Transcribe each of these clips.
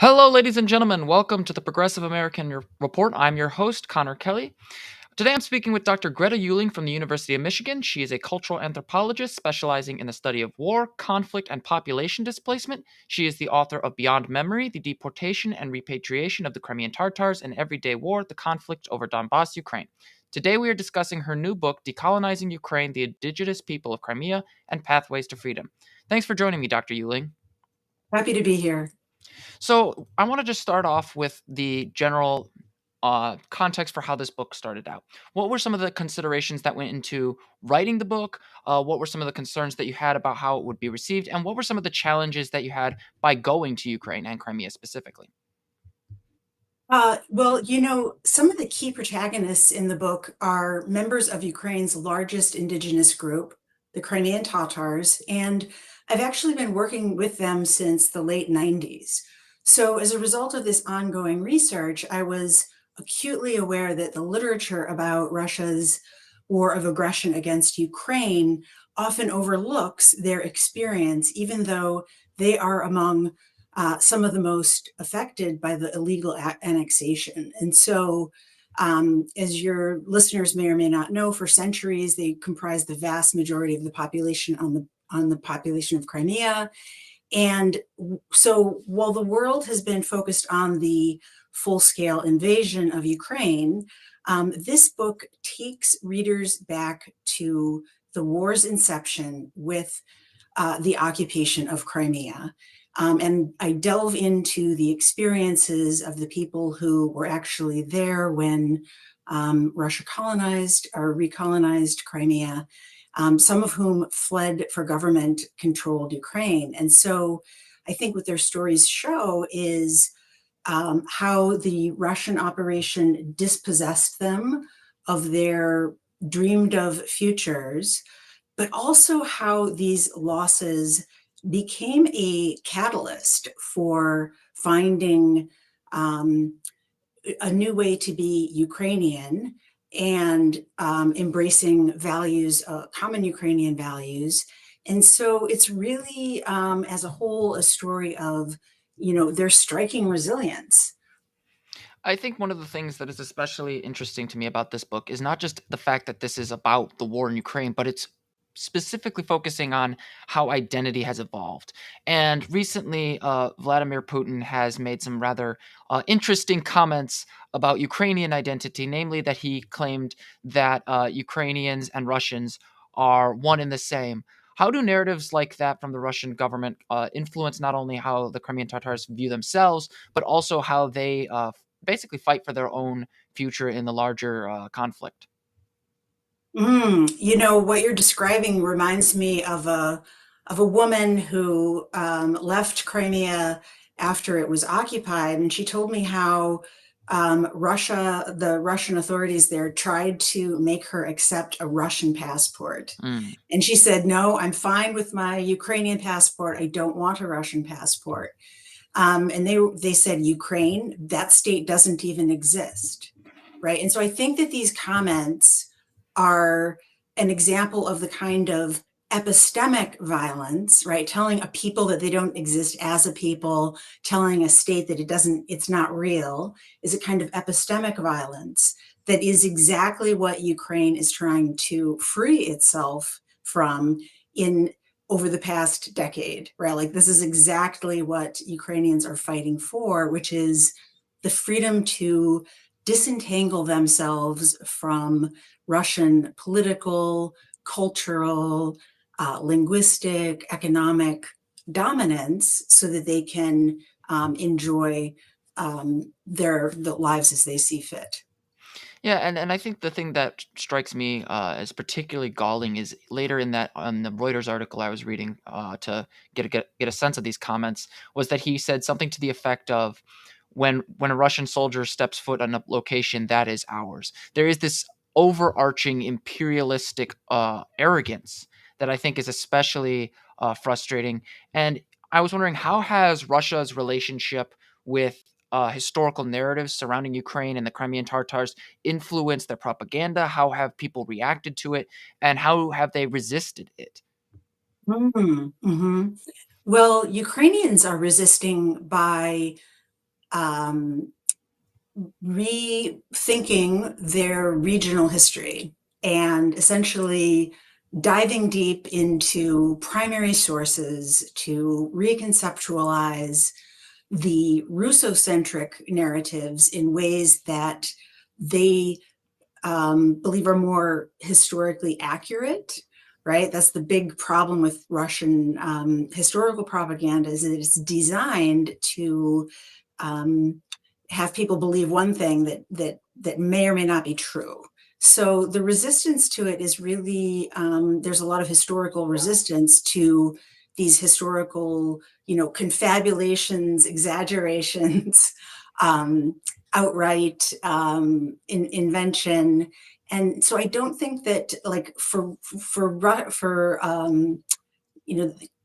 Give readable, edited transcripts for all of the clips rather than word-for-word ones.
Hello, ladies and gentlemen. Welcome to the Progressive American Report. I'm your host, Connor Kelly. Today I'm speaking with Dr. Greta Uehling from the University of Michigan. She is a cultural anthropologist specializing in the study of war, conflict, and population displacement. She is the author of Beyond Memory, The Deportation and Repatriation of the Crimean Tatars and Everyday War, The Conflict over Donbass, Ukraine. Today we are discussing her new book, Decolonizing Ukraine, The Indigenous People of Crimea, and Pathways to Freedom. Thanks for joining me, Dr. Uehling. Happy to be here. So I want to just start off with the general context for how this book started out. What were some of the considerations that went into writing the book? What were some of the concerns that you had about how it would be received? And what were some of the challenges that you had by going to Ukraine and Crimea specifically? Some of the key protagonists in the book are members of Ukraine's largest indigenous group, the Crimean Tatars, and I've actually been working with them since the late 90s. So, as a result of this ongoing research, I was acutely aware that the literature about Russia's war of aggression against Ukraine often overlooks their experience, even though they are among some of the most affected by the illegal annexation. And so, as your listeners may or may not know, for centuries they comprised the vast majority of the population on the population of Crimea. And so, while the world has been focused on the full-scale invasion of Ukraine, this book takes readers back to the war's inception with the occupation of Crimea. And I delve into the experiences of the people who were actually there when Russia colonized or recolonized Crimea, some of whom fled for government controlled Ukraine. And so I think what their stories show is how the Russian operation dispossessed them of their dreamed of futures, but also how these losses became a catalyst for finding a new way to be Ukrainian and embracing values, common Ukrainian values. And so it's really, as a whole, a story of, their striking resilience. I think one of the things that is especially interesting to me about this book is not just the fact that this is about the war in Ukraine, but it's specifically focusing on how identity has evolved. And recently, Vladimir Putin has made some rather interesting comments about Ukrainian identity, namely that he claimed that Ukrainians and Russians are one and the same. How do narratives like that from the Russian government influence not only how the Crimean Tatars view themselves, but also how they basically fight for their own future in the larger conflict? What you're describing reminds me of a woman who left Crimea after it was occupied, and she told me how the Russian authorities there tried to make her accept a Russian passport. Mm. And she said, "No, I'm fine with my Ukrainian passport. I don't want a Russian passport." And they said, "Ukraine, that state doesn't even exist." Right. And so I think that these comments are an example of the kind of epistemic violence, right? Telling a people that they don't exist as a people, telling a state that it's not real, is a kind of epistemic violence that is exactly what Ukraine is trying to free itself from in over the past decade, right? Like, this is exactly what Ukrainians are fighting for, which is the freedom to disentangle themselves from Russian political, cultural, linguistic, economic dominance so that they can enjoy the lives as they see fit. Yeah, and I think the thing that strikes me as particularly galling is later in that on the Reuters article I was reading to get a sense of these comments was that he said something to the effect of when a Russian soldier steps foot on a location that is ours. There is this overarching imperialistic arrogance that I think is especially frustrating. And I was wondering, how has Russia's relationship with historical narratives surrounding Ukraine and the Crimean Tatars influenced their propaganda? How have people reacted to it? And how have they resisted it? Mm-hmm. Well, Ukrainians are resisting by um, rethinking their regional history and essentially diving deep into primary sources to reconceptualize the Russo-centric narratives in ways that they believe are more historically accurate, right? That's the big problem with Russian historical propaganda, is that it's designed to um, have people believe one thing that may or may not be true. So the resistance to it is really there's a lot of historical resistance to these historical, confabulations, exaggerations, outright invention. And so I don't think that, like, for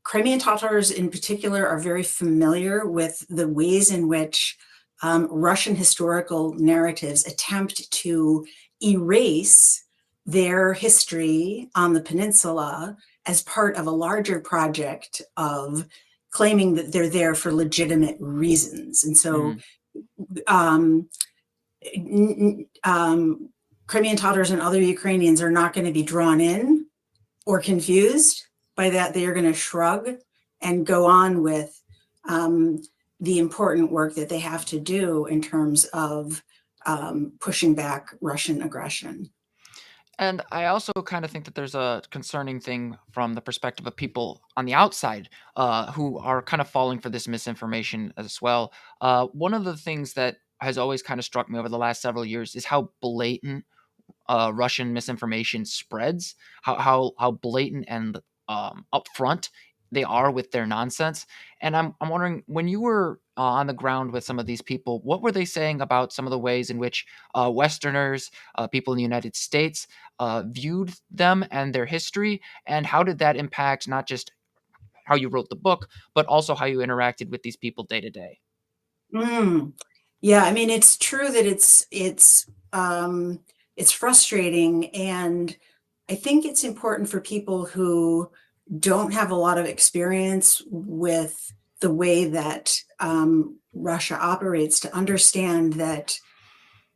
Crimean Tatars in particular are very familiar with the ways in which Russian historical narratives attempt to erase their history on the peninsula as part of a larger project of claiming that they're there for legitimate reasons. And so Mhm. um, Crimean Tatars and other Ukrainians are not going to be drawn in or confused by that. They are going to shrug and go on with um, the important work that they have to do in terms of pushing back Russian aggression. And I also kind of think that there's a concerning thing from the perspective of people on the outside who are kind of falling for this misinformation as well. One of the things that has always kind of struck me over the last several years is how blatant Russian misinformation spreads, how blatant and upfront they are with their nonsense. And I'm wondering, when you were on the ground with some of these people, what were they saying about some of the ways in which Westerners, people in the United States, viewed them and their history, and how did that impact not just how you wrote the book, but also how you interacted with these people day to day? Mm. Yeah, I mean, it's true that it's frustrating, and I think it's important for people who don't have a lot of experience with the way that Russia operates to understand that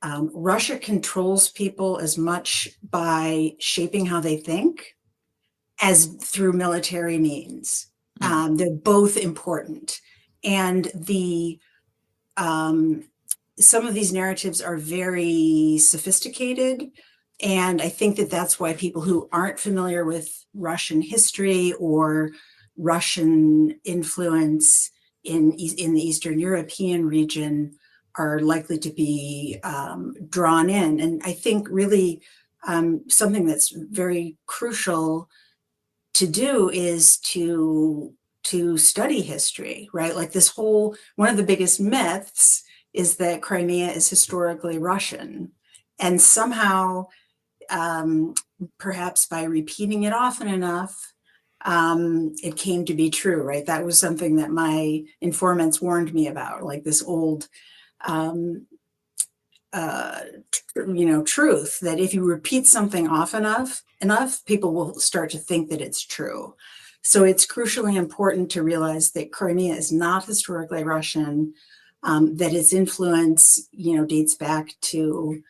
Russia controls people as much by shaping how they think as through military means. Mhm. They're both important, and the um, some of these narratives are very sophisticated. And I think that that's why people who aren't familiar with Russian history or Russian influence in the Eastern European region are likely to be drawn in. And I think really something that's very crucial to do is to study history, right? Like this whole one of the biggest myths is that Crimea is historically Russian, and somehow, um, perhaps by repeating it often enough, it came to be true, right? That was something that my informants warned me about, like this old um, uh, truth that if you repeat something often enough, people will start to think that it's true. So it's crucially important to realize that Crimea is not historically Russian, that its influence, dates back to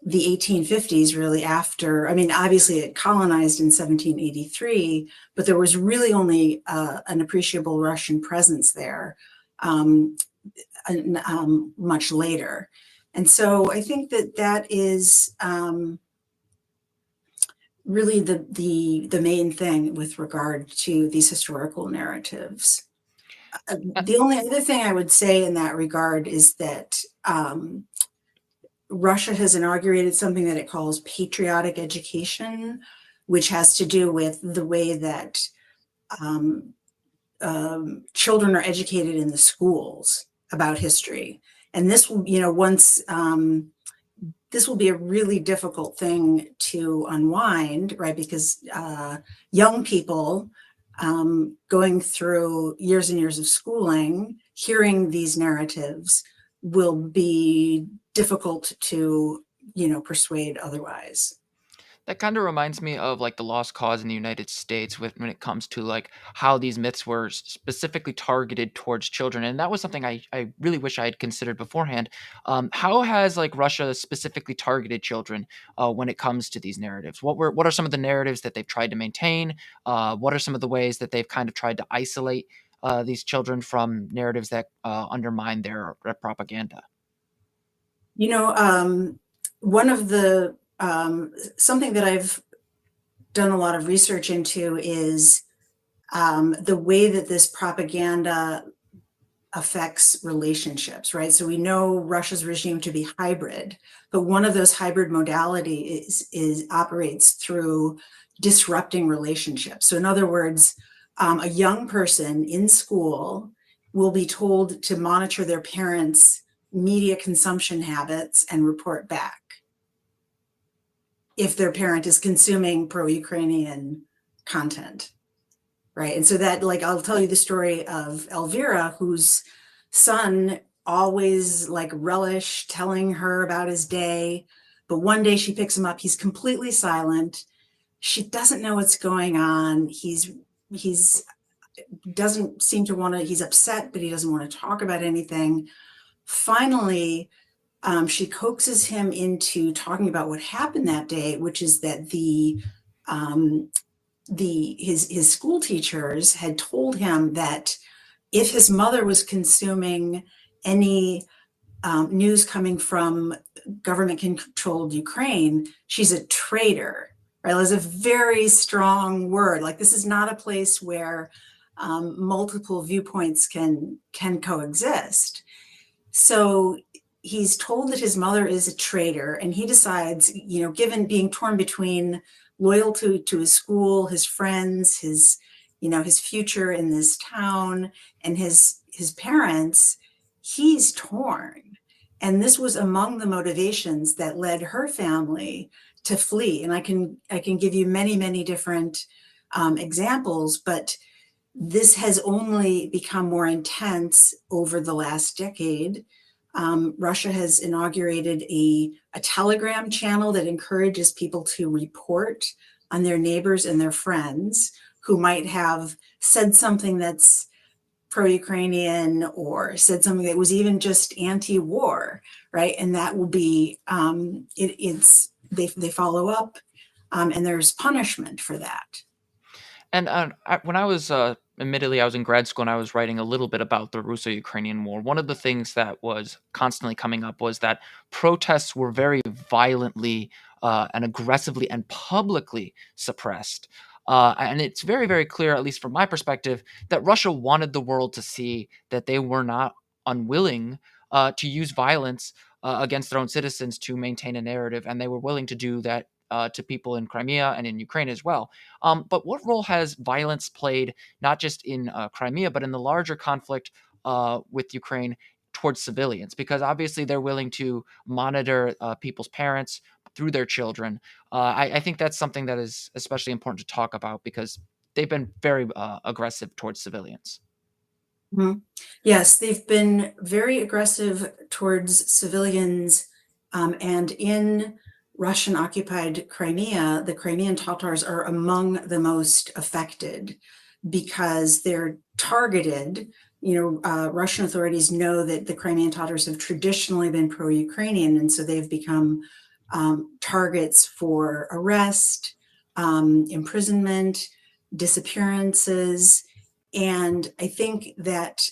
the 1850s, really after, I mean, obviously it colonized in 1783, but there was really only an appreciable Russian presence there um, much later. And so I think that that is really the main thing with regard to these historical narratives. Uh, The only other thing I would say in that regard is that Russia has inaugurated something that it calls patriotic education, which has to do with the way that um, children are educated in the schools about history. And this will, once this will be a really difficult thing to unwind, right? Because young people going through years and years of schooling, hearing these narratives will be difficult to, persuade otherwise. That kind of reminds me of like the lost cause in the United States when it comes to like how these myths were specifically targeted towards children. And that was something I really wish I had considered beforehand. How has like Russia specifically targeted children when it comes to these narratives? What are some of the narratives that they've tried to maintain? What are some of the ways that they've kind of tried to isolate these children from narratives that undermine their propaganda? You know, one of the something that I've done a lot of research into is the way that this propaganda affects relationships, right? So we know Russia's regime to be hybrid, but one of those hybrid modalities is operates through disrupting relationships. So in other words, a young person in school will be told to monitor their parents' media consumption habits and report back if their parent is consuming pro-Ukrainian content, right? And so that, like, I'll tell you the story of Elvira, whose son always like relish telling her about his day, but one day she picks him up, he's completely silent. She doesn't know what's going on. He's doesn't seem to want to, he's upset, but he doesn't want to talk about anything. Finally, she coaxes him into talking about what happened that day, which is that um, his school teachers had told him that if his mother was consuming any news coming from government-controlled Ukraine, she's a traitor. Right? That's a very strong word. Like, this is not a place where multiple viewpoints can coexist. So he's told that his mother is a traitor, and he decides, you know, given being torn between loyalty to his school, his friends, his, you know, his future in this town, and his parents, he's torn. And this was among the motivations that led her family to flee. And I can give you many different examples, but this has only become more intense over the last decade. Russia has inaugurated a Telegram channel that encourages people to report on their neighbors and their friends who might have said something that's pro-Ukrainian or said something that was even just anti-war, right? And that will be they follow up, and there's punishment for that. And when I was, admittedly, I was in grad school and I was writing a little bit about the Russo-Ukrainian war. One of the things that was constantly coming up was that protests were very violently and aggressively and publicly suppressed. And it's very clear, at least from my perspective, that Russia wanted the world to see that they were not unwilling to use violence against their own citizens to maintain a narrative, and they were willing to do that to people in Crimea and in Ukraine as well. But what role has violence played, not just in Crimea, but in the larger conflict with Ukraine towards civilians? Because obviously they're willing to monitor people's parents through their children. I think that's something that is especially important to talk about because they've been very aggressive towards civilians. Mhm. Yes, they've been very aggressive towards civilians, and in Russian-occupied Crimea, the Crimean Tatars are among the most affected because they're targeted. You know, Russian authorities know that the Crimean Tatars have traditionally been pro-Ukrainian, and so they've become targets for arrest, imprisonment, disappearances. And I think that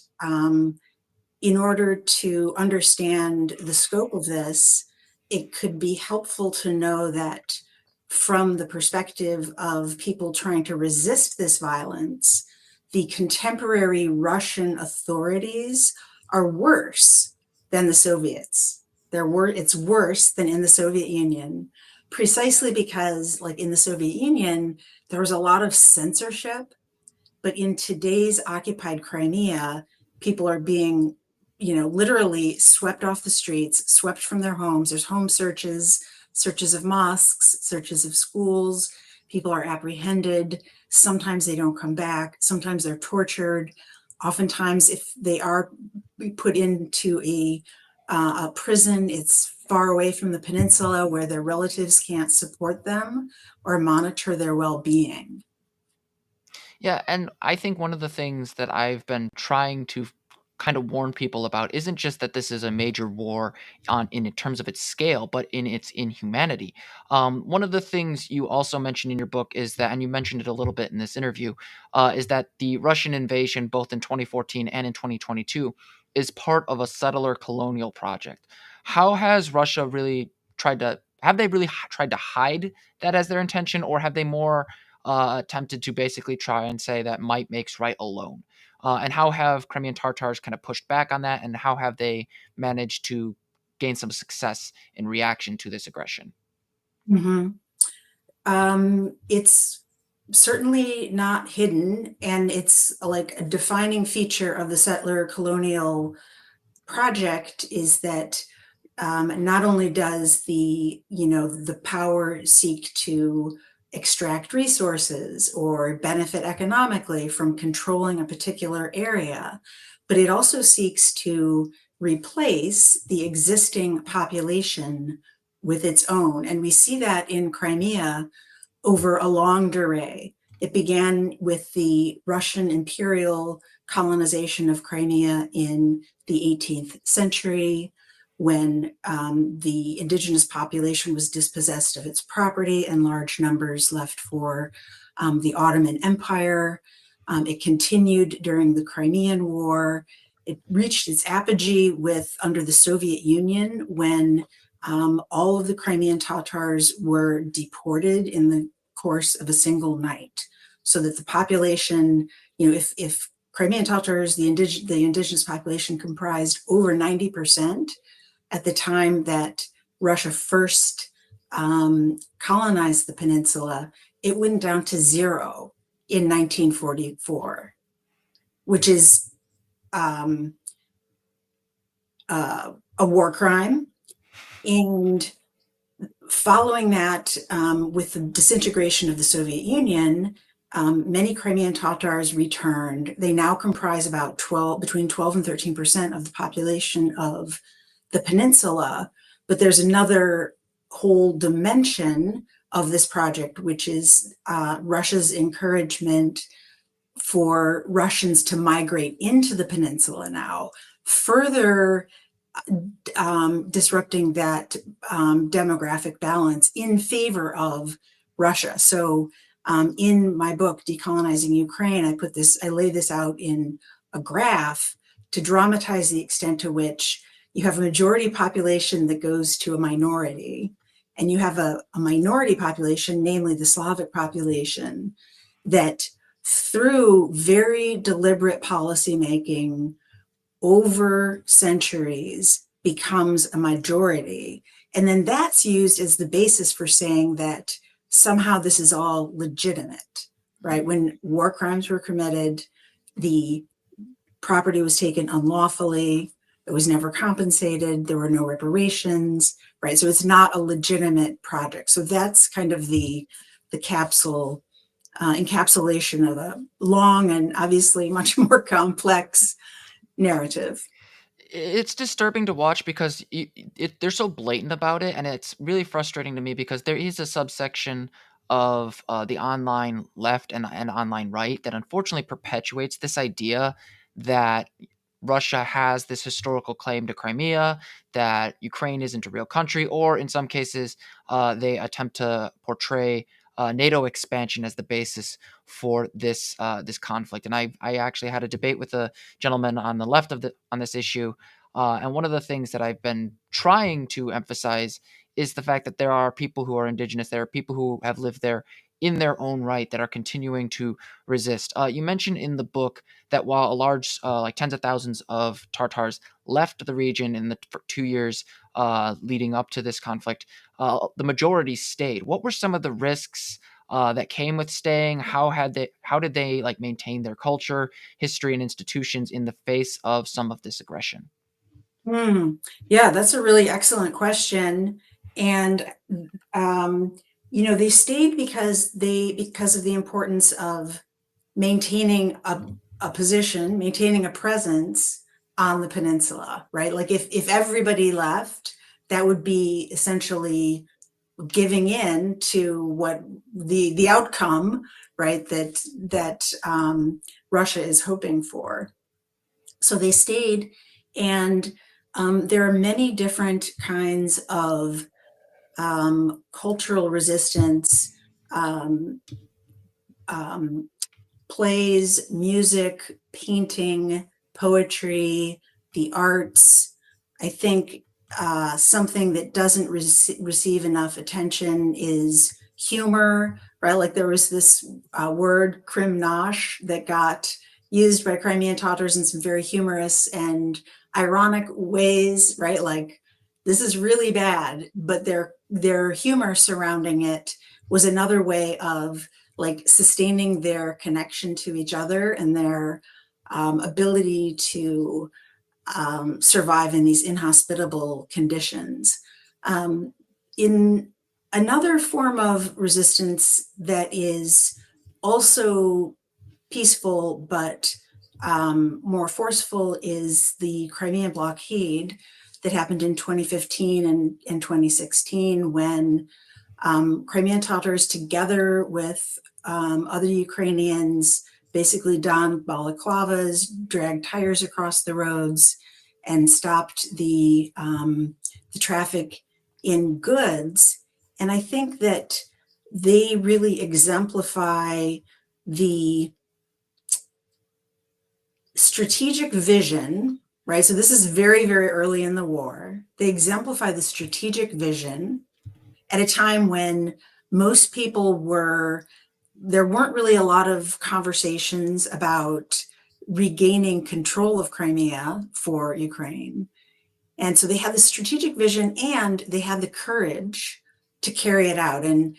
in order to understand the scope of this, it could be helpful to know that from the perspective of people trying to resist this violence, the contemporary Russian authorities are worse than the Soviets. It's worse than in the Soviet Union, precisely because, like in the Soviet Union, there was a lot of censorship. But in today's occupied Crimea, people are being, you know, literally swept off the streets, swept from their homes. There's home searches, searches of mosques, searches of schools. People are apprehended. Sometimes they don't come back. Sometimes they're tortured. Oftentimes, if they are put into a prison, it's far away from the peninsula where their relatives can't support them or monitor their well-being. Yeah, and I think one of the things that I've been trying to kind of warn people about isn't just that this is a major war on in terms of its scale, but in its inhumanity. One of the things you also mentioned in your book is that, and you mentioned it a little bit in this interview, is that the Russian invasion, both in 2014 and in 2022, is part of a settler colonial project. How has Russia really tried to? Have they really tried to hide that as their intention, or have they more attempted to basically try and say that might makes right alone. And how have Crimean Tartars kind of pushed back on that, and how have they managed to gain some success in reaction to this aggression? Mm-hmm. It's certainly not hidden, and it's like a defining feature of the settler colonial project is that not only does the power seek to extract resources or benefit economically from controlling a particular area, but it also seeks to replace the existing population with its own. And we see that in Crimea over a long durée. It began with the Russian imperial colonization of Crimea in the 18th century, when the indigenous population was dispossessed of its property and large numbers left for the Ottoman Empire. It continued during the Crimean War. It reached its apogee under the Soviet Union when all of the Crimean Tatars were deported in the course of a single night, so that the population, if Crimean Tatars, the indigenous population, comprised over 90% at the time that Russia first colonized the peninsula, it went down to zero in 1944, which is a war crime. And following that, with the disintegration of the Soviet Union, many Crimean Tatars returned. They now comprise about between 12 and 13% of the population of the peninsula. But there's another whole dimension of this project, which is Russia's encouragement for Russians to migrate into the peninsula now, further disrupting that demographic balance in favor of Russia. So in my book, Decolonizing Ukraine, I lay this out in a graph to dramatize the extent to which you have a majority population that goes to a minority, and you have a minority population, namely the Slavic population, that through very deliberate policymaking over centuries becomes a majority. And then that's used as the basis for saying that somehow this is all legitimate, right? When war crimes were committed, the property was taken unlawfully, it was never compensated, there were no reparations, right? So it's not a legitimate project. So that's kind of the encapsulation of a long and obviously much more complex narrative. It's disturbing to watch because they're so blatant about it, and it's really frustrating to me because there is a subsection of the online left and online right that unfortunately perpetuates this idea that Russia has this historical claim to Crimea, that Ukraine isn't a real country, or in some cases, they attempt to portray NATO expansion as the basis for this conflict. And I actually had a debate with a gentleman on the left on this issue, and one of the things that I've been trying to emphasize is the fact that there are people who are indigenous, there are people who have lived there in their own right that are continuing to resist. You mentioned in the book that while a large, like tens of thousands of Tartars left the region in the 2 years leading up to this conflict, the majority stayed. What were some of the risks that came with staying? How did they like maintain their culture, history, and institutions in the face of some of this aggression? Hmm. Yeah, that's a really excellent question. And um, they stayed because of the importance of maintaining a position, maintaining a presence on the peninsula, right? Like if everybody left, that would be essentially giving in to what the outcome, right, that Russia is hoping for. So they stayed, and there are many different kinds of cultural resistance, um, um, plays, music, painting, poetry, the arts. I think something that doesn't receive enough attention is humor, right? Like there was this word, Krimnosh, that got used by Crimean Tatars in some very humorous and ironic ways, right? Like this is really bad, but their humor surrounding it was another way of like sustaining their connection to each other and their ability to survive in these inhospitable conditions. In another form of resistance that is also peaceful but more forceful is the Crimean blockade that happened in 2015 and 2016 when Crimean Tatars, together with other Ukrainians, basically donned balaclavas, dragged tires across the roads, and stopped the traffic in goods. And I think that they really exemplify the strategic vision, right? So this is very, very early in the war. They exemplify the strategic vision at a time when most people there weren't really a lot of conversations about regaining control of Crimea for Ukraine. And so they had the strategic vision and they had the courage to carry it out. And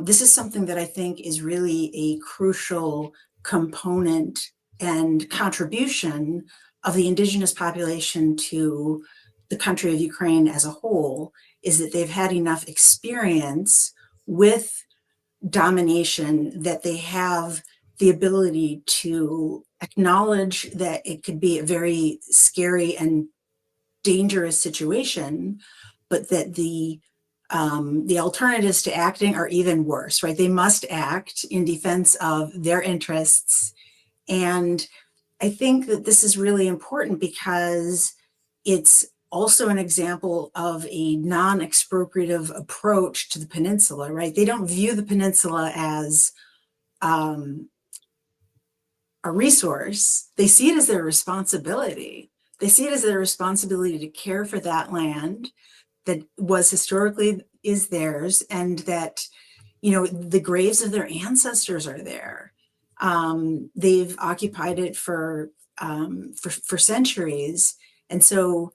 this is something that I think is really a crucial component and contribution of the indigenous population to the country of Ukraine as a whole, is that they've had enough experience with domination that they have the ability to acknowledge that it could be a very scary and dangerous situation, but that the alternatives to acting are even worse, right? They must act in defense of their interests. And I think that this is really important because it's also an example of a non-expropriative approach to the peninsula, right? They don't view the peninsula as um, a resource. They see it as their responsibility. They see it as their responsibility to care for that land that was historically is theirs, and that, you know, the graves of their ancestors are there. They've occupied it for centuries, and so,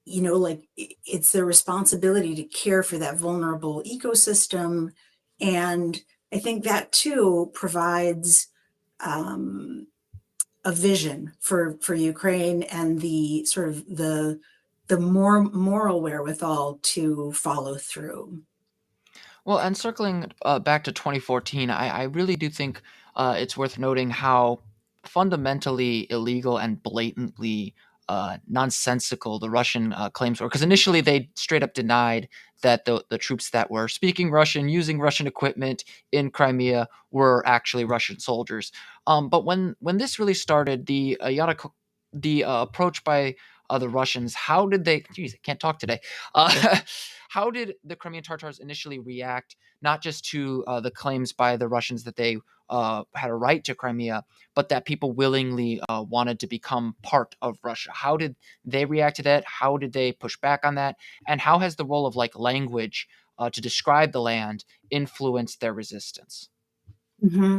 you know, like it's their responsibility to care for that vulnerable ecosystem. And I think that too provides um, a vision for Ukraine and the sort of the more moral wherewithal to follow through. Well, and circling back to 2014, I really do think it's worth noting how fundamentally illegal and blatantly nonsensical the Russian claims were. Because initially they straight up denied that the troops that were speaking Russian, using Russian equipment in Crimea, were actually Russian soldiers. But when this really started, the approach by the Russians, how did they? Geez, I can't talk today. How did the Crimean Tatars initially react, not just to the claims by the Russians that they had a right to Crimea, but that people willingly wanted to become part of Russia? How did they react to that? How did they push back on that? And how has the role of like language to describe the land influenced their resistance? Mm-hmm.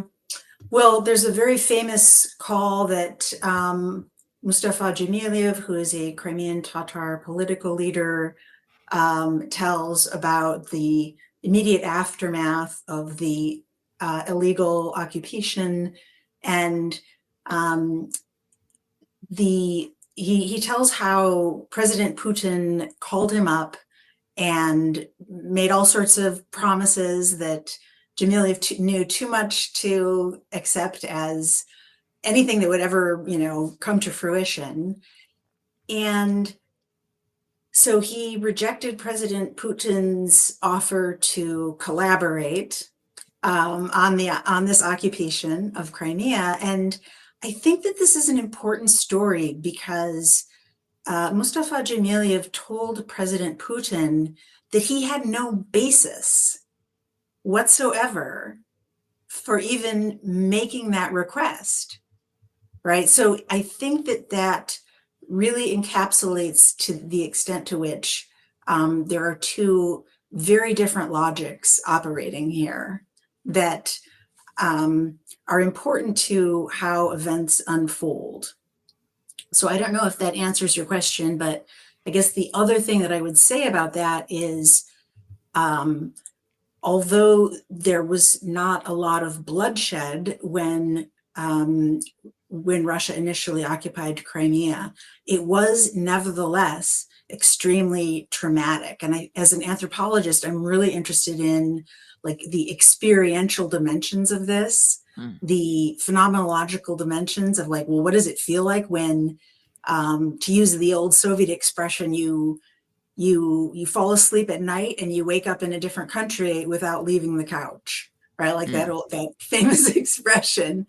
Well, there's a very famous call that Mustafa Dzhemiliev, who is a Crimean Tatar political leader, tells about the immediate aftermath of the illegal occupation. And um, he tells how President Putin called him up and made all sorts of promises that Dzhemiliev knew too much to accept as anything that would ever, you know, come to fruition. And So he rejected President Putin's offer to collaborate on this occupation of Crimea. And I think that this is an important story because Mustafa Jamiliev told President Putin that he had no basis whatsoever for even making that request, right? So I think that that really encapsulates to the extent to which there are two very different logics operating here that are important to how events unfold. So I don't know if that answers your question, but I guess the other thing that I would say about that is um, although there was not a lot of bloodshed when Russia initially occupied Crimea, it was nevertheless extremely traumatic. And as an anthropologist, I'm really interested in like the experiential dimensions of this, Mm, the phenomenological dimensions of like, well, what does it feel like when, to use the old Soviet expression, you fall asleep at night and you wake up in a different country without leaving the couch, right? Like mm, that famous expression.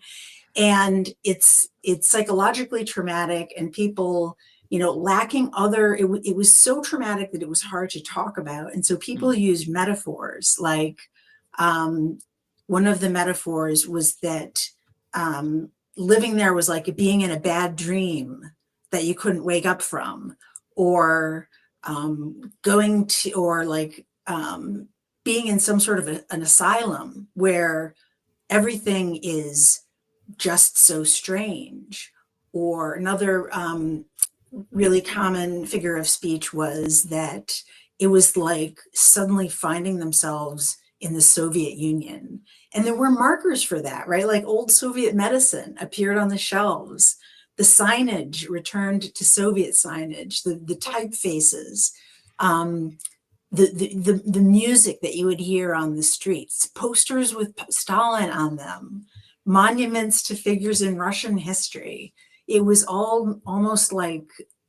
And it's psychologically traumatic, and people, lacking other, it was so traumatic that it was hard to talk about. And so people mm, used metaphors like, um, one of the metaphors was that living there was like being in a bad dream that you couldn't wake up from, or going to, or like being in some sort of an asylum where everything is just so strange. Or another really common figure of speech was that it was like suddenly finding themselves in the Soviet Union. And there were markers for that, right? Like old Soviet medicine appeared on the shelves. The signage returned to Soviet signage, the typefaces, um, the music that you would hear on the streets, posters with Stalin on them, monuments to figures in Russian history. It was all almost like,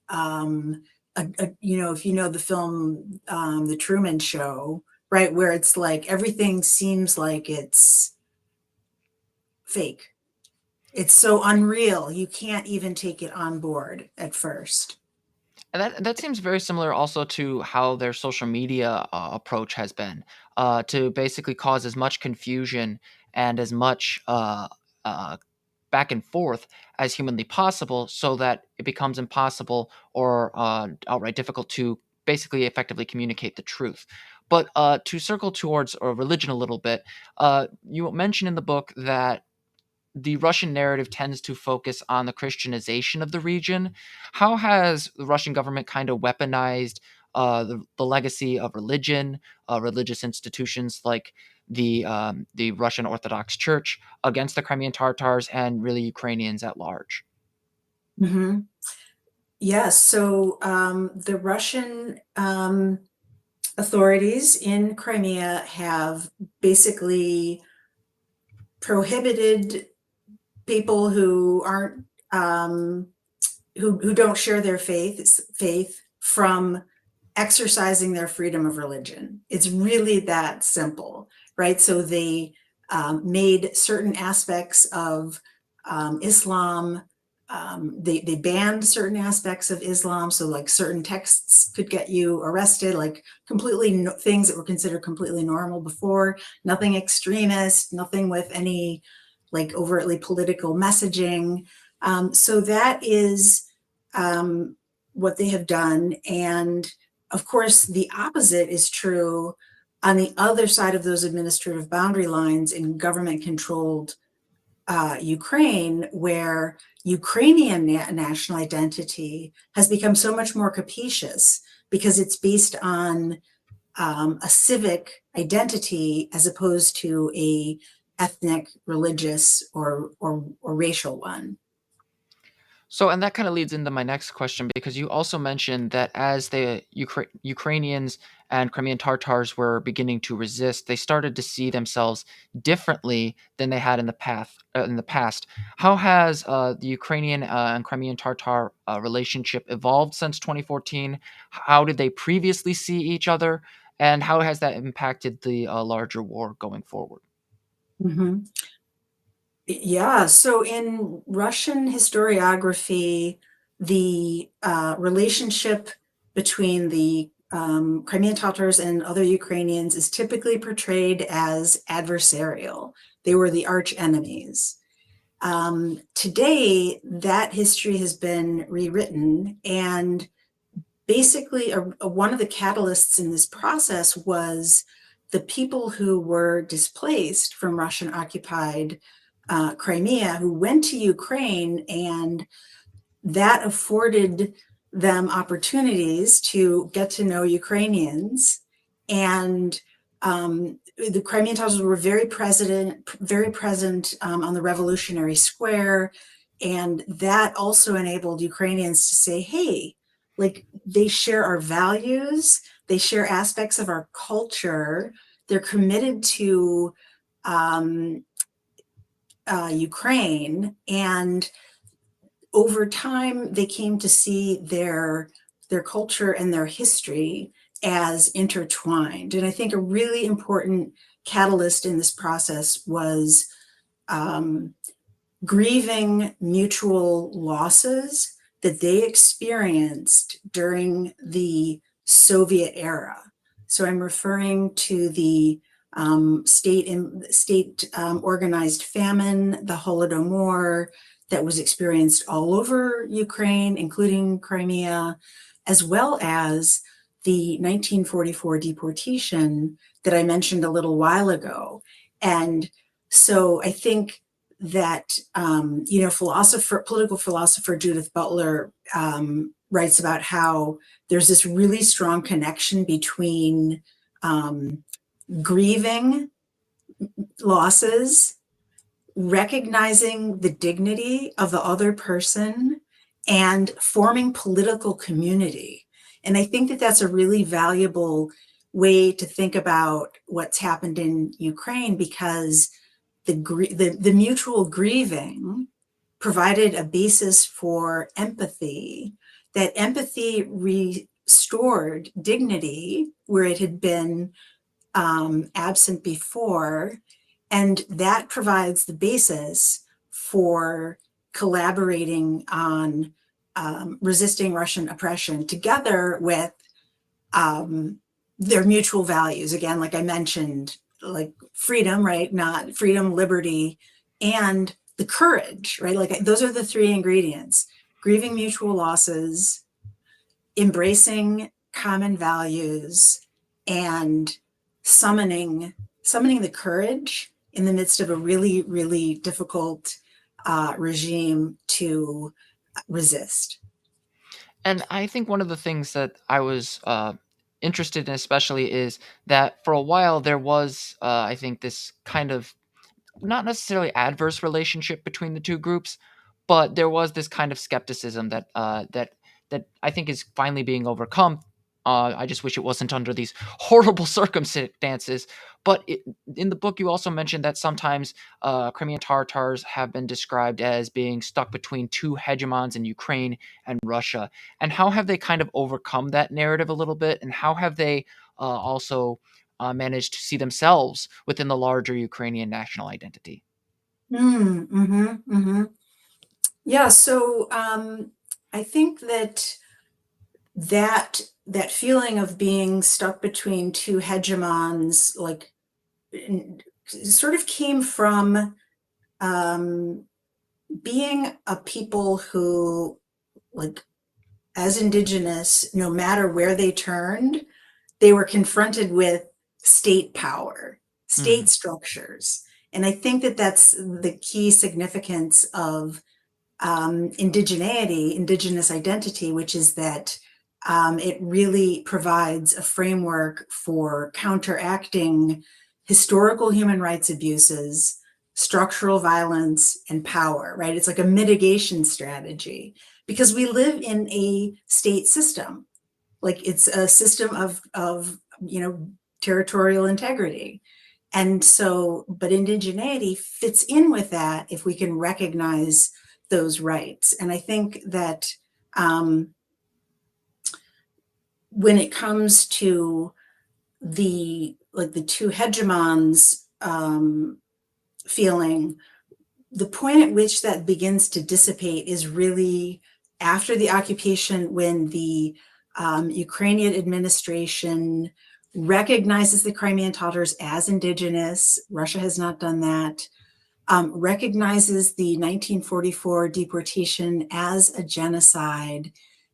if you know the film, The Truman Show, right, where it's like everything seems like it's fake. It's so unreal, you can't even take it on board at first. and that seems very similar also to how their social media, approach has been, to basically cause as much confusion and as much, uh, back and forth as humanly possible so that it becomes impossible or, outright difficult to basically effectively communicate the truth. But, to circle towards, religion a little bit, you mention in the book that the Russian narrative tends to focus on the Christianization of the region. How has the Russian government kind of weaponized the legacy of religion, religious institutions like the Russian Orthodox Church against the Crimean Tatars and really Ukrainians at large? Mm-hmm. Yes, so the Russian authorities in Crimea have basically prohibited people who aren't who don't share their faith from exercising their freedom of religion. It's really that simple, right? So they made certain aspects of Islam. They banned certain aspects of Islam, so like certain texts could get you arrested, like completely things that were considered completely normal before. Nothing extremist, nothing with any like overtly political messaging. So that is um, what they have done, and of course, the opposite is true on the other side of those administrative boundary lines in government controlled Ukraine, where Ukrainian national identity has become so much more capacious because it's based on a civic identity as opposed to a ethnic, religious, or racial one. So, and that kind of leads into my next question because you also mentioned that as the Ukrainians and Crimean Tatars were beginning to resist, they started to see themselves differently than they had in the past. How has the Ukrainian and Crimean Tatar relationship evolved since 2014? How did they previously see each other, and how has that impacted the larger war going forward? Mhm. Yeah, so in Russian historiography, the relationship between the Crimean Tatars and other Ukrainians is typically portrayed as adversarial. They were the arch enemies. Today, that history has been rewritten, and basically, one of the catalysts in this process was the people who were displaced from Russian occupied Crimea, who went to Ukraine, and that afforded them opportunities to get to know Ukrainians. And the Crimean Tatars were very present on the Revolutionary Square. And that also enabled Ukrainians to say, hey, like they share our values, they share aspects of our culture, they're committed to um, Ukraine, and over time they came to see their culture and their history as intertwined. And I think a really important catalyst in this process was um, grieving mutual losses that they experienced during the Soviet era. So I'm referring to the state organized famine, the Holodomor that was experienced all over Ukraine, including Crimea, as well as the 1944 deportation that I mentioned a little while ago. And so I think that political philosopher Judith Butler writes about how there's this really strong connection between grieving losses, recognizing the dignity of the other person, and forming political community. And I think that that's a really valuable way to think about what's happened in Ukraine, because the mutual grieving provided a basis for empathy. That empathy restored dignity where it had been absent before, and that provides the basis for collaborating on resisting Russian oppression together with um, their mutual values. Again, like I mentioned, like freedom, right? Not freedom, liberty, and the courage, right? Like those are the three ingredients: grieving mutual losses, embracing common values, and summoning the courage in the midst of a really, really difficult regime to resist. And I think one of the things that I was interested in, especially, is that for a while there was, I think, this kind of not necessarily adverse relationship between the two groups, but there was this kind of skepticism that I think is finally being overcome. I just wish it wasn't under these horrible circumstances. But in the book, you also mentioned that sometimes Crimean Tatars have been described as being stuck between two hegemons in Ukraine and Russia. And how have they kind of overcome that narrative a little bit? And how have they also managed to see themselves within the larger Ukrainian national identity? Yeah, so I think that feeling of being stuck between two hegemons, like, sort of came from um, being a people who, like, as Indigenous, no matter where they turned, they were confronted with state power, Hmm. state structures. And I think that that's the key significance of indigeneity, indigenous identity, which is that it really provides a framework for counteracting historical human rights abuses, structural violence, and power, right? It's like a mitigation strategy because we live in a state system. Like it's a system of territorial integrity. And so, but indigeneity fits in with that if we can recognize those rights. And I think that um, when it comes to the two hegemons feeling, the point at which that begins to dissipate is really after the occupation, when the Ukrainian administration recognizes the Crimean Tatars as indigenous. Russia has not done that. Recognizes the 1944 deportation as a genocide,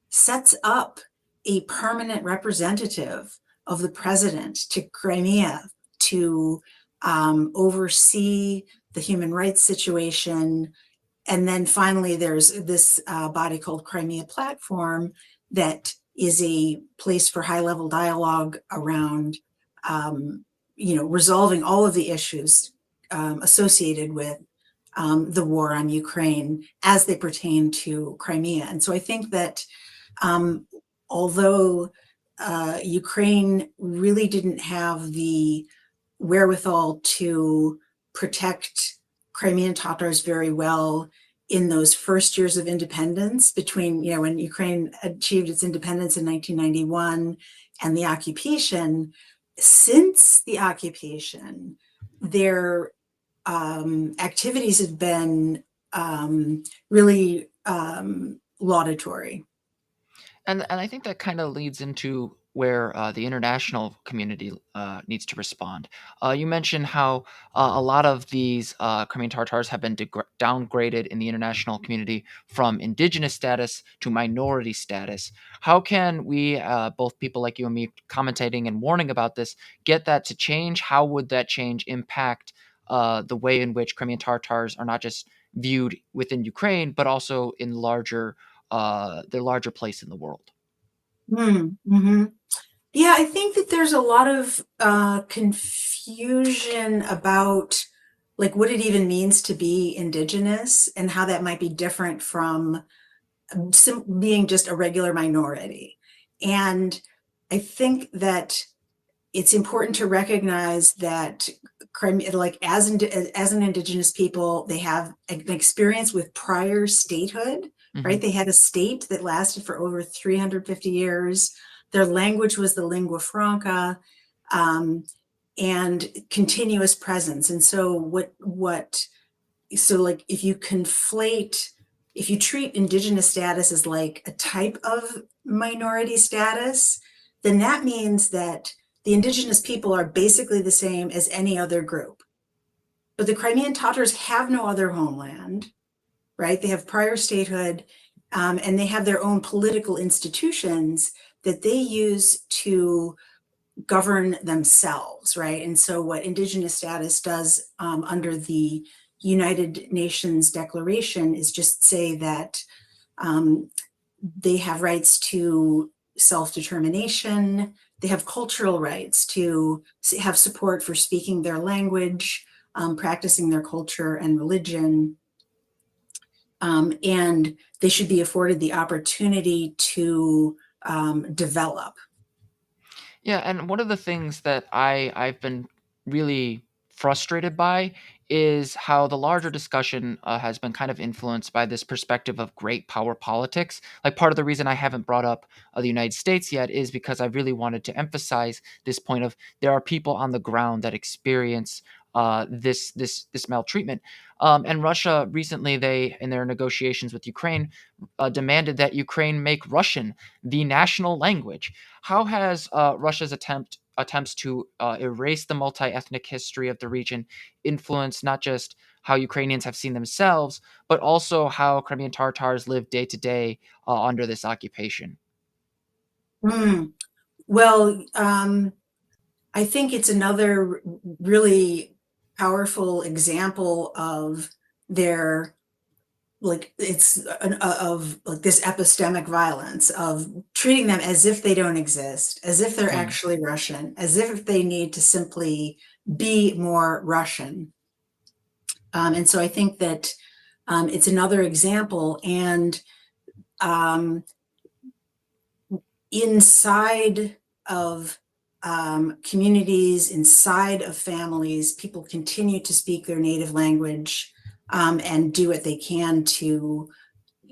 sets up a permanent representative of the president to Crimea to oversee the human rights situation. And then finally, there's this body called Crimea Platform that is a place for high-level dialogue around, resolving all of the issues associated with the war on Ukraine as they pertain to Crimea. And so I think that although Ukraine really didn't have the wherewithal to protect Crimean Tatars very well in those first years of independence between, when Ukraine achieved its independence in 1991 and the occupation. Since the occupation, their activities have been really laudatory. And I think that kind of leads into where the international community needs to respond. You mentioned how a lot of these Crimean Tatars have been downgraded in the international community from indigenous status to minority status. How can we, both people like you and me commentating and warning about this, get that to change? How would that change impact the way in which Crimean Tatars are not just viewed within Ukraine, but also in their larger place in the world? Mm-hmm. Yeah, I think that there's a lot of confusion about like what it even means to be indigenous and how that might be different from being just a regular minority. And I think that it's important to recognize that like as an indigenous people, they have an experience with prior statehood, Hmm. right? They had a state that lasted for over 350 years. Their language was the lingua franca, um, and continuous presence. And so so like if you treat indigenous status as like a type of minority status, then that means that the indigenous people are basically the same as any other group. But the Crimean Tatars have no other homeland, right? They have prior statehood, and they have their own political institutions that they use to govern themselves, right? And so what indigenous status does under the United Nations Declaration is just say that um, they have rights to self-determination, they have cultural rights to have support for speaking their language, practicing their culture and religion, and they should be afforded the opportunity to develop. Yeah, and one of the things that I've been really frustrated by is how the larger discussion has been kind of influenced by this perspective of great power politics. Like part of the reason I haven't brought up the United States yet is because I really wanted to emphasize this point of there are people on the ground that experience this maltreatment. And Russia recently, they in their negotiations with Ukraine demanded that Ukraine make Russian the national language. How has Russia's attempts to erase the multi-ethnic history of the region influenced not just how Ukrainians have seen themselves, but also how Crimean Tatars live day to day under this occupation? Mm. Well, I think it's another really powerful example of their like of like this epistemic violence of treating them as if they don't exist, as if they're Hmm. actually Russian, as if they need to simply be more Russian. And so I think that it's another example. And um, inside of communities, inside of families, people continue to speak their native language and do what they can to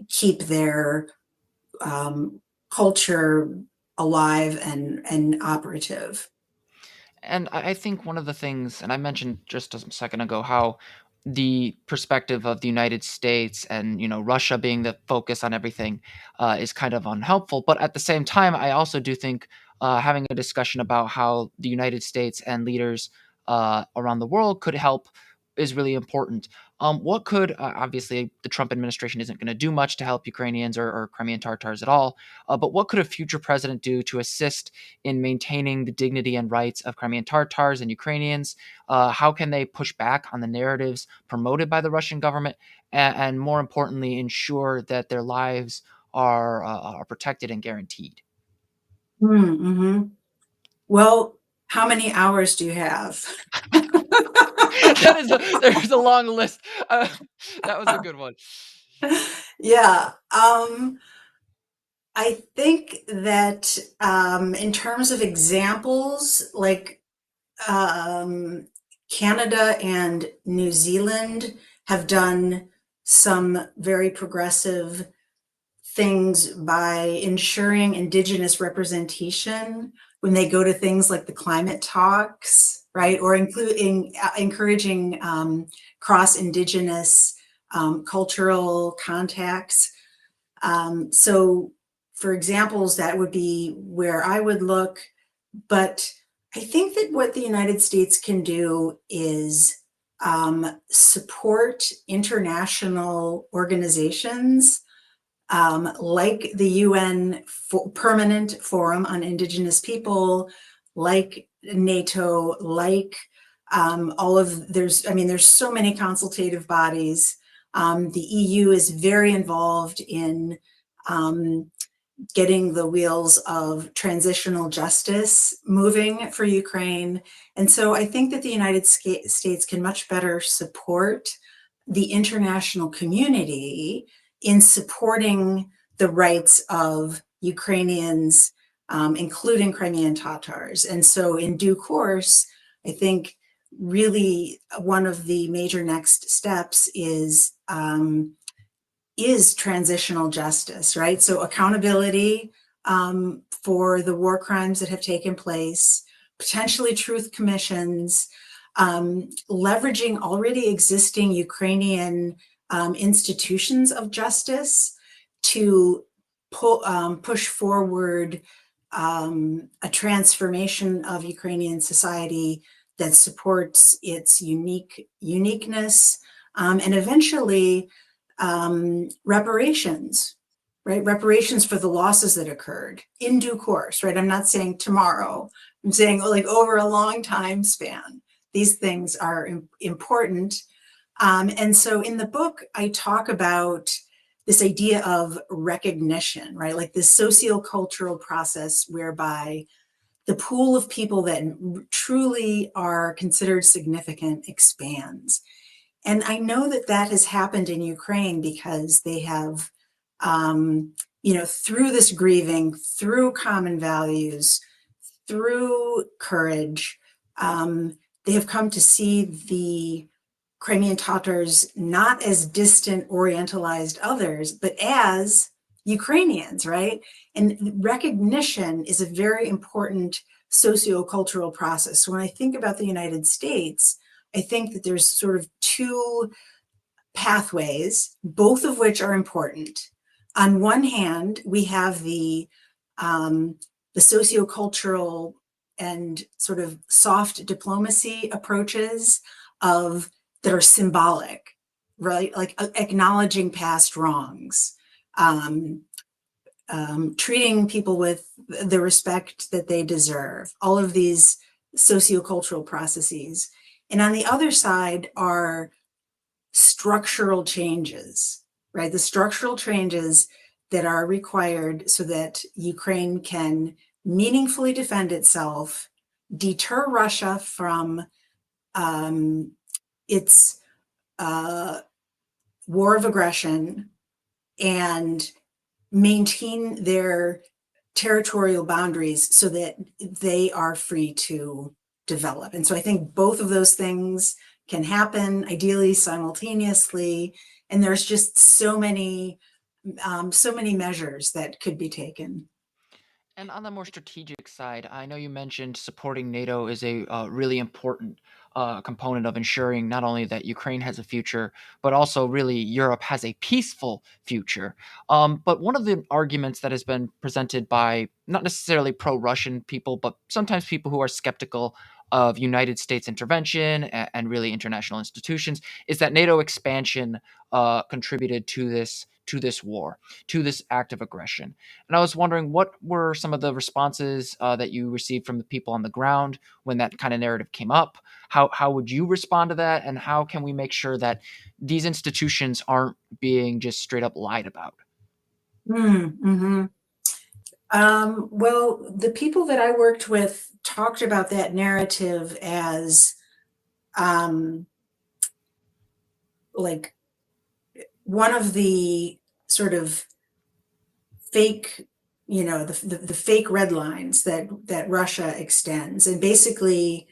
keep their culture alive and operative. And I think one of the things, and I mentioned just a second ago, how the perspective of the United States and Russia being the focus on everything is kind of unhelpful. But at the same time, I also do think having a discussion about how the United States and leaders around the world could help is really important. What could obviously the Trump administration isn't going to do much to help Ukrainians or Crimean Tatars at all, but what could a future president do to assist in maintaining the dignity and rights of Crimean Tatars and Ukrainians? How can they push back on the narratives promoted by the Russian government, and more importantly, ensure that their lives are protected and guaranteed? Mm-hmm. Well, how many hours do you have? There's a long list. That was a good one. Yeah. I think that in terms of examples, like um, Canada and New Zealand have done some very progressive things by ensuring Indigenous representation when they go to things like the climate talks, right? Or including encouraging cross-Indigenous cultural contacts. So, for examples, that would be where I would look. But I think that what the United States can do is support international organizations like the UN Permanent Forum on Indigenous People, like NATO, like all of there's so many consultative bodies. The EU is very involved in um, getting the wheels of transitional justice moving for Ukraine. And so I think that the United States can much better support the international community in supporting the rights of Ukrainians, including Crimean Tatars. And so, in due course, I think really one of the major next steps is transitional justice, right? So accountability for the war crimes that have taken place, potentially truth commissions, leveraging already existing Ukrainian institutions of justice to push forward a transformation of Ukrainian society that supports its uniqueness, and eventually reparations, right? Reparations for the losses that occurred in due course, right? I'm not saying tomorrow. I'm saying like over a long time span. These things are important. And so in the book, I talk about this idea of recognition, right? Like this sociocultural process whereby the pool of people that truly are considered significant expands. And I know that that has happened in Ukraine because they have, through this grieving, through common values, through courage, they have come to see the Crimean Tatars not as distant Orientalized others, but as Ukrainians, right? And recognition is a very important sociocultural process. So when I think about the United States, I think that there's sort of two pathways, both of which are important. On one hand, we have the sociocultural and sort of soft diplomacy approaches of that are symbolic, right? Like acknowledging past wrongs, um, treating people with the respect that they deserve, all of these sociocultural processes. And on the other side are structural changes, right? The structural changes that are required so that Ukraine can meaningfully defend itself, deter Russia from its uh, war of aggression and maintain their territorial boundaries so that they are free to develop. And so I think both of those things can happen ideally simultaneously. And there's just so many measures that could be taken. And on the more strategic side, I know you mentioned supporting NATO is a really important component of ensuring not only that Ukraine has a future, but also really Europe has a peaceful future. But one of the arguments that has been presented by not necessarily pro Russian people, but sometimes people who are skeptical of United States intervention and really international institutions is that NATO expansion contributed to this war, to this act of aggression. And I was wondering, what were some of the responses that you received from the people on the ground when that kind of narrative came up? How would you respond to that? And how can we make sure that these institutions aren't being just straight up lied about? Mm-hmm. Well, the people that I worked with talked about that narrative as um, like one of the sort of fake, the fake red lines that Russia extends. And basically,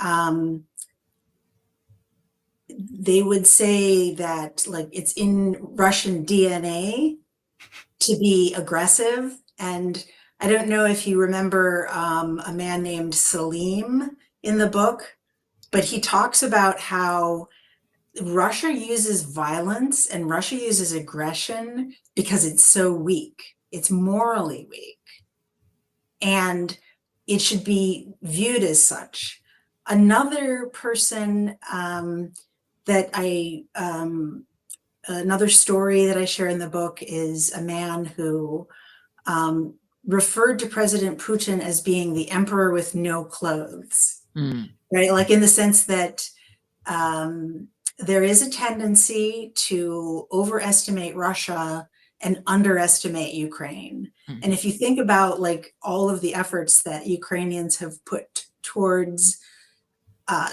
um, they would say that like it's in Russian DNA to be aggressive. And I don't know if you remember a man named Salim in the book, but he talks about how Russia uses violence and Russia uses aggression because it's so weak. It's morally weak. And it should be viewed as such. Another person that another story that I share in the book is a man who um, referred to President Putin as being the emperor with no clothes, Mm, right? Like in the sense that um, there is a tendency to overestimate Russia and underestimate Ukraine. And mhm. if you think about like all of the efforts that Ukrainians have put towards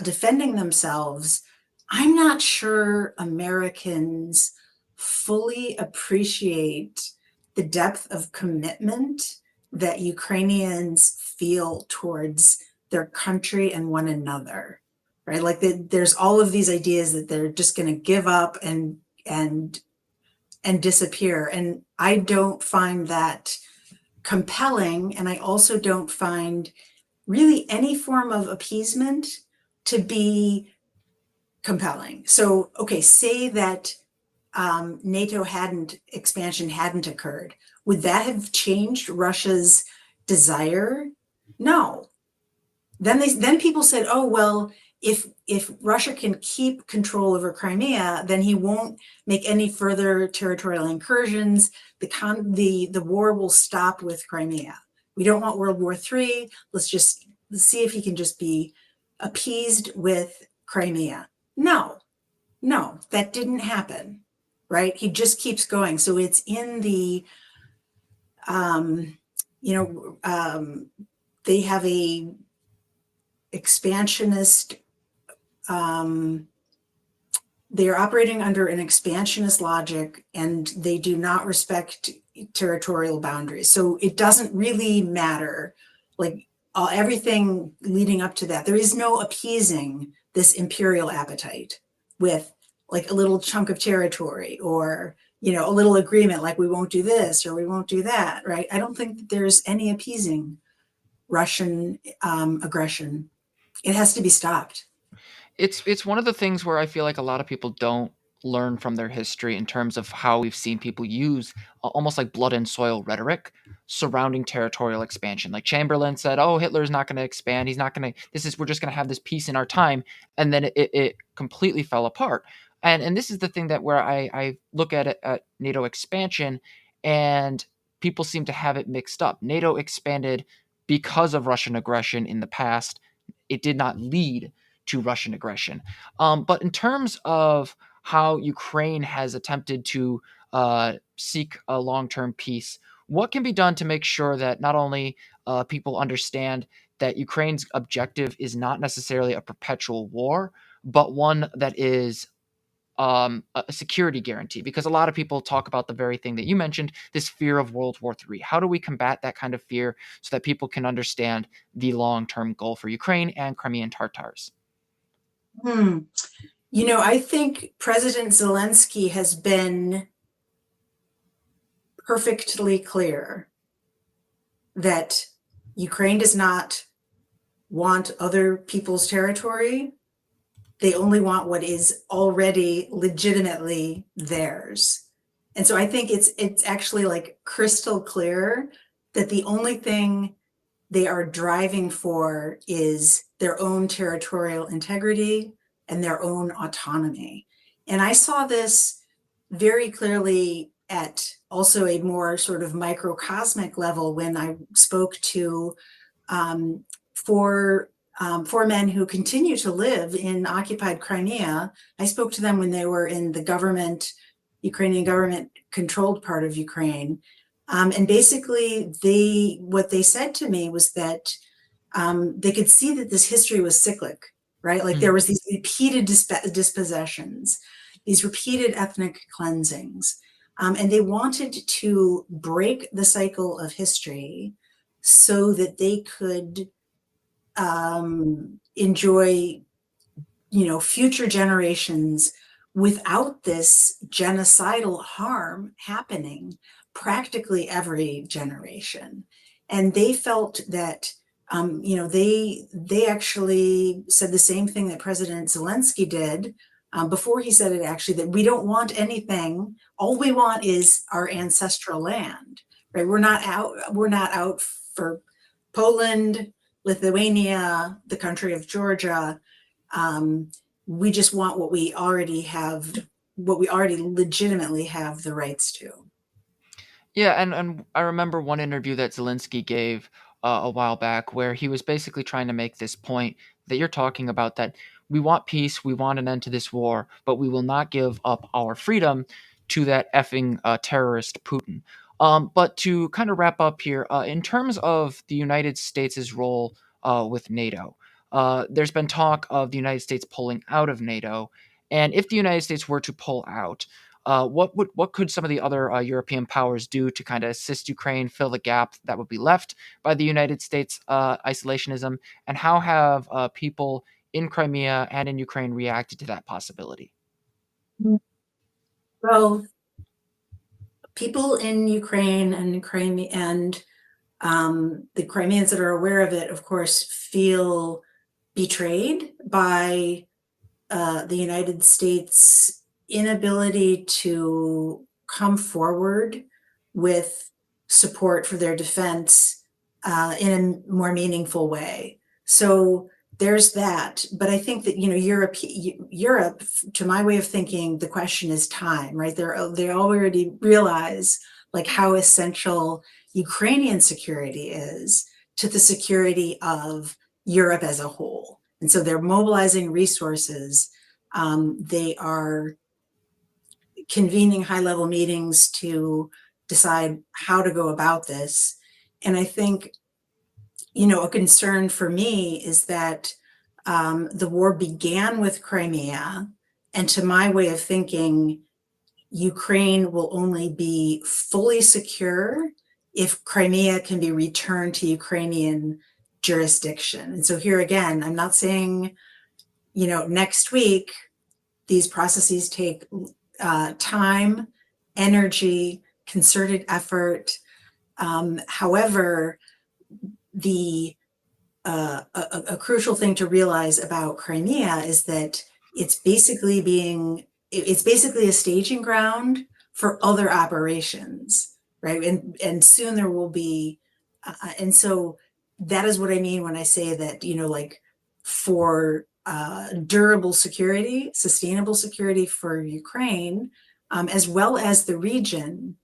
defending themselves, I'm not sure Americans fully appreciate the depth of commitment that Ukrainians feel towards their country and one another, right? Like there's all of these ideas that they're just going to give up and and disappear, and I don't find that compelling, and I also don't find really any form of appeasement to be compelling. So, okay, say that NATO hadn't expansion hadn't occurred. Would that have changed Russia's desire? No. Then people said, oh well, if Russia can keep control over Crimea, then he won't make any further territorial incursions. The war will stop with Crimea. We don't want World War III. Let's see if he can just be appeased with Crimea. No, no, that didn't happen, right? He just keeps going. So it's in the, um, you know, they have a expansionist, um, they are operating under an expansionist logic and they do not respect territorial boundaries. So it doesn't really matter, like everything leading up to that. There is no appeasing this imperial appetite with like a little chunk of territory or a little agreement like we won't do this or we won't do that, right? I don't think that there's any appeasing Russian aggression. It has to be stopped. It's one of the things where I feel like a lot of people don't learn from their history in terms of how we've seen people use almost like blood and soil rhetoric surrounding territorial expansion. Like Chamberlain said, "Oh, Hitler's not going to expand. He's not going to. We're just going to have this peace in our time," and then it completely fell apart. And this is the thing that where I look at it at NATO expansion, and people seem to have it mixed up. NATO expanded because of Russian aggression in the past. It did not lead to Russian aggression. But in terms of how Ukraine has attempted to seek a long term peace, what can be done to make sure that not only people understand that Ukraine's objective is not necessarily a perpetual war, but one that is a security guarantee? Because a lot of people talk about the very thing that you mentioned, this fear of World War III. How do we combat that kind of fear so that people can understand the long-term goal for Ukraine and Crimean Tatars? Hmm. I think President Zelensky has been perfectly clear that Ukraine does not want other people's territory. They only want what is already legitimately theirs. And so I think it's actually like crystal clear that the only thing they are driving for is their own territorial integrity and their own autonomy. And I saw this very clearly at also a more sort of microcosmic level when I spoke to um, four four men who continue to live in occupied Crimea. I spoke to them when they were in the Ukrainian government controlled part of Ukraine. And basically, what they said to me was that they could see that this history was cyclic, right? Like Mm. there was these repeated dispossessions, these repeated ethnic cleansings, and they wanted to break the cycle of history so that they could enjoy, future generations without this genocidal harm happening practically every generation. And they felt that, they actually said the same thing that President Zelensky did before he said it, actually, that we don't want anything. All we want is our ancestral land, right? We're not out for Poland, Lithuania, the country of Georgia. Um, we just want what we already have, what we already legitimately have the rights to. Yeah, and I remember one interview that Zelensky gave a while back where he was basically trying to make this point that you're talking about, that we want peace, we want an end to this war, but we will not give up our freedom to that effing terrorist Putin. But to kind of wrap up here, in terms of the United States' role with NATO, there's been talk of the United States pulling out of NATO, and if the United States were to pull out, what could some of the other European powers do to kind of assist Ukraine fill the gap that would be left by the United States isolationism, and how have people in Crimea and in Ukraine reacted to that possibility? Well, people in Ukraine and Crimea and the Crimeans that are aware of it, of course, feel betrayed by the United States' inability to come forward with support for their defense in a more meaningful way. So there's that. But I think that, Europe, to my way of thinking, the question is time, right? They already realize like how essential Ukrainian security is to the security of Europe as a whole. And so they're mobilizing resources. They are convening high level meetings to decide how to go about this. And I think, a concern for me is that the war began with Crimea. And to my way of thinking, Ukraine will only be fully secure if Crimea can be returned to Ukrainian jurisdiction. And so here again, I'm not saying, next week. These processes take time, energy, concerted effort. However, the a crucial thing to realize about Crimea is that it's basically a staging ground for other operations, right? And soon there will be, and so that is what I mean when I say that, like for durable security, sustainable security for Ukraine, as well as the region,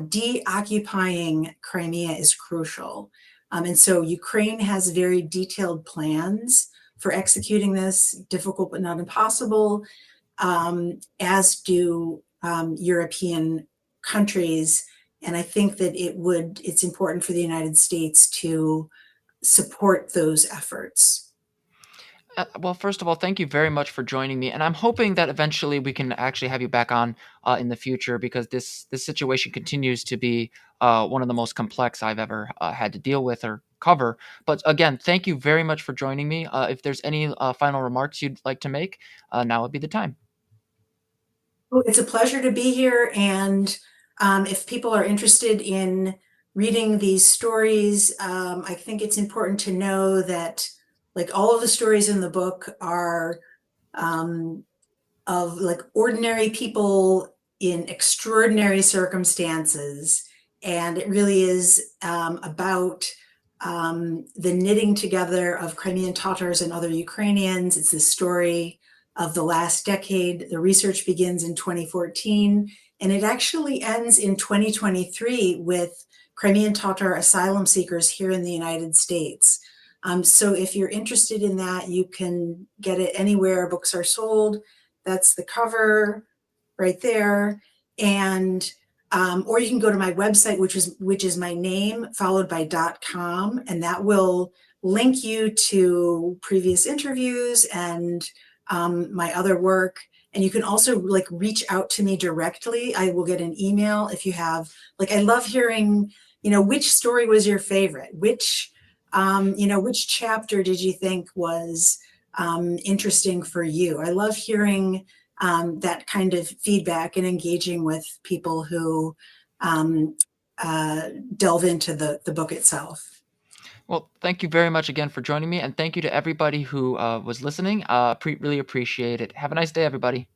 deoccupying Crimea is crucial. And so Ukraine has very detailed plans for executing this, difficult but not impossible, as do European countries. And I think that it's important for the United States to support those efforts. Well, first of all, thank you very much for joining me, and I'm hoping that eventually we can actually have you back on in the future because this situation continues to be one of the most complex I've ever had to deal with or cover. But again, thank you very much for joining me. If there's any final remarks you'd like to make, now would be the time. Well, it's a pleasure to be here. And if people are interested in reading these stories, I think it's important to know that, like, all of the stories in the book are um, of like ordinary people in extraordinary circumstances. And it really is about the knitting together of Crimean Tatars and other Ukrainians. It's the story of the last decade. The research begins in 2014, and it actually ends in 2023 with Crimean Tatar asylum seekers here in the United States. So if you're interested in that, you can get it anywhere books are sold. That's the cover right there. And or you can go to my website, which is my name followed by .com, and that will link you to previous interviews and my other work. And you can also like reach out to me directly. I will get an email if you have, like, I love hearing, which story was your favorite? Which chapter did you think was interesting for you? I love hearing that kind of feedback and engaging with people who um, delve into the book itself. Well, thank you very much again for joining me, and thank you to everybody who was listening. Really appreciate it. Have a nice day, everybody.